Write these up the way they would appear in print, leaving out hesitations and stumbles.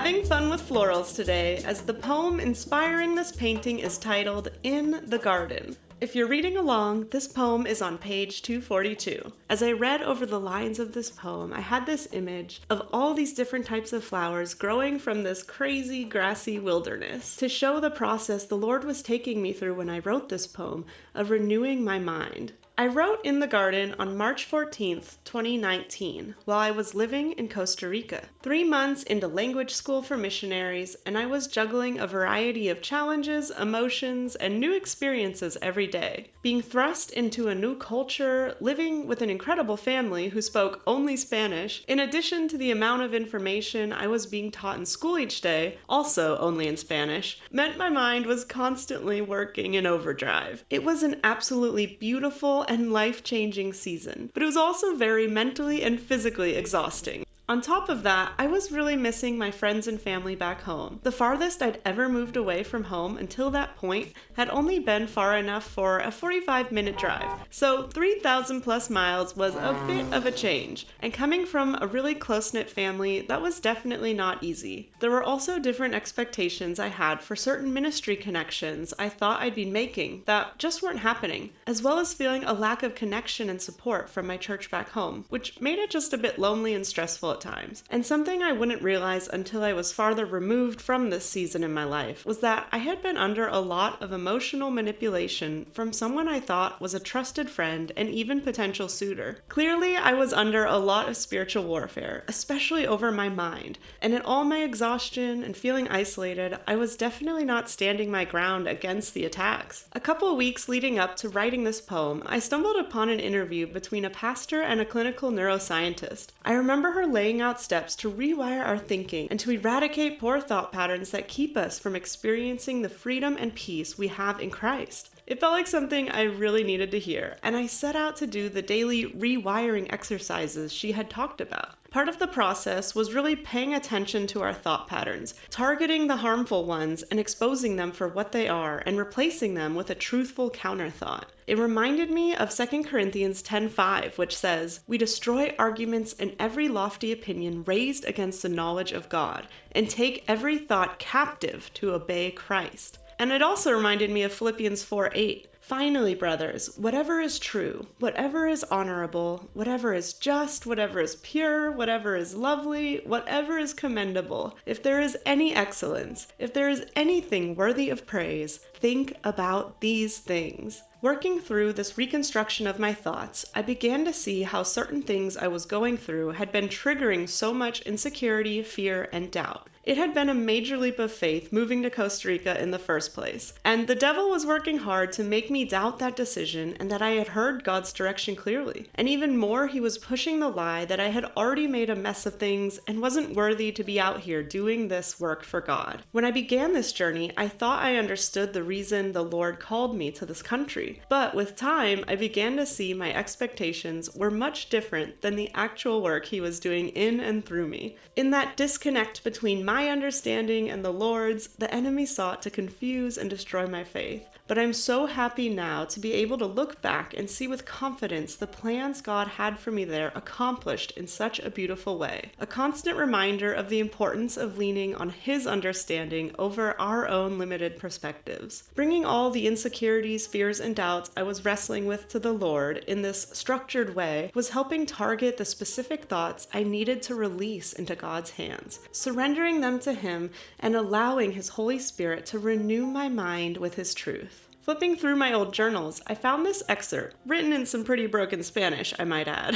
having fun with florals today, as the poem inspiring this painting is titled In the Garden. If you're reading along, this poem is on page 242. As I read over the lines of this poem, I had this image of all these different types of flowers growing from this crazy, grassy wilderness to show the process the Lord was taking me through when I wrote this poem of renewing my mind. I wrote In the Garden on March 14th, 2019, while I was living in Costa Rica. 3 months into language school for missionaries, and I was juggling a variety of challenges, emotions, and new experiences every day. Being thrust into a new culture, living with an incredible family who spoke only Spanish, in addition to the amount of information I was being taught in school each day, also only in Spanish, meant my mind was constantly working in overdrive. It was an absolutely beautiful and life-changing season, but it was also very mentally and physically exhausting. On top of that, I was really missing my friends and family back home. The farthest I'd ever moved away from home until that point had only been far enough for a 45-minute drive. So 3,000 plus miles was a bit of a change, and coming from a really close-knit family, that was definitely not easy. There were also different expectations I had for certain ministry connections I thought I'd be making that just weren't happening, as well as feeling a lack of connection and support from my church back home, which made it just a bit lonely and stressful at times. And something I wouldn't realize until I was farther removed from this season in my life was that I had been under a lot of emotional manipulation from someone I thought was a trusted friend and even potential suitor. Clearly, I was under a lot of spiritual warfare, especially over my mind, and in all my exhaustion and feeling isolated, I was definitely not standing my ground against the attacks. A couple of weeks leading up to writing this poem, I stumbled upon an interview between a pastor and a clinical neuroscientist. I remember her laying out steps to rewire our thinking and to eradicate poor thought patterns that keep us from experiencing the freedom and peace we have in Christ. It felt like something I really needed to hear, and I set out to do the daily rewiring exercises she had talked about. Part of the process was really paying attention to our thought patterns, targeting the harmful ones and exposing them for what they are, and replacing them with a truthful counterthought. It reminded me of 2 Corinthians 10:5, which says, "We destroy arguments and every lofty opinion raised against the knowledge of God, and take every thought captive to obey Christ." And it also reminded me of Philippians 4:8. "Finally, brothers, whatever is true, whatever is honorable, whatever is just, whatever is pure, whatever is lovely, whatever is commendable, if there is any excellence, if there is anything worthy of praise, think about these things." Working through this reconstruction of my thoughts, I began to see how certain things I was going through had been triggering so much insecurity, fear, and doubt. It had been a major leap of faith moving to Costa Rica in the first place, and the devil was working hard to make me doubt that decision and that I had heard God's direction clearly. And even more, he was pushing the lie that I had already made a mess of things and wasn't worthy to be out here doing this work for God. When I began this journey, I thought I understood the reason the Lord called me to this country, but with time, I began to see my expectations were much different than the actual work he was doing in and through me. In that disconnect between my understanding and the Lord's, the enemy sought to confuse and destroy my faith. But I'm so happy now to be able to look back and see with confidence the plans God had for me there accomplished in such a beautiful way. A constant reminder of the importance of leaning on His understanding over our own limited perspectives. Bringing all the insecurities, fears, and doubts I was wrestling with to the Lord in this structured way was helping target the specific thoughts I needed to release into God's hands, surrendering them to Him and allowing His Holy Spirit to renew my mind with His truth. Flipping through my old journals, I found this excerpt, written in some pretty broken Spanish, I might add,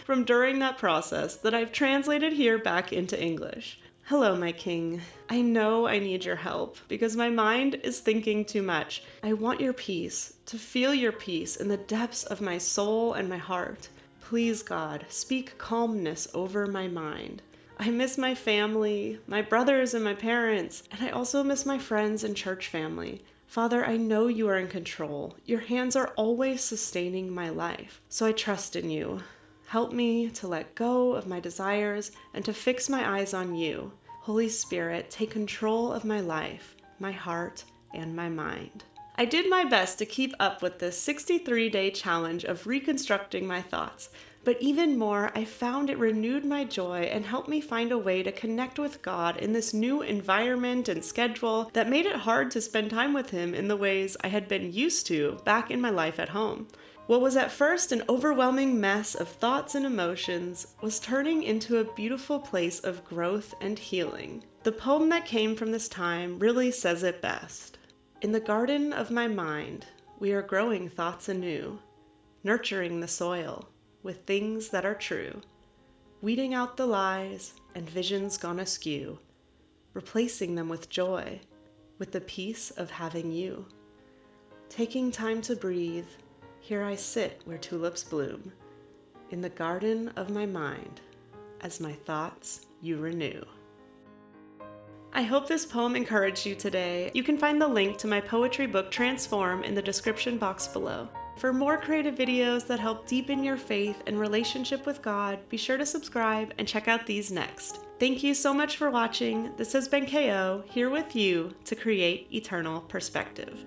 from during that process that I've translated here back into English. "Hello, my king. I know I need your help because my mind is thinking too much. I want your peace, to feel your peace in the depths of my soul and my heart. Please, God, speak calmness over my mind. I miss my family, my brothers and my parents, and I also miss my friends and church family. Father, I know you are in control. Your hands are always sustaining my life, so I trust in you. Help me to let go of my desires and to fix my eyes on you. Holy Spirit, take control of my life, my heart, and my mind." I did my best to keep up with this 63-day challenge of reconstructing my thoughts, But even more, I found it renewed my joy and helped me find a way to connect with God in this new environment and schedule that made it hard to spend time with Him in the ways I had been used to back in my life at home. What was at first an overwhelming mess of thoughts and emotions was turning into a beautiful place of growth and healing. The poem that came from this time really says it best. In the garden of my mind, we are growing thoughts anew, nurturing the soil with things that are true, weeding out the lies and visions gone askew, replacing them with joy, with the peace of having you. Taking time to breathe, here I sit where tulips bloom, in the garden of my mind, as my thoughts you renew. I hope this poem encouraged you today. You can find the link to my poetry book Transform in the description box below. For more creative videos that help deepen your faith and relationship with God, be sure to subscribe and check out these next. Thank you so much for watching. This has been KO, here with you to create eternal perspective.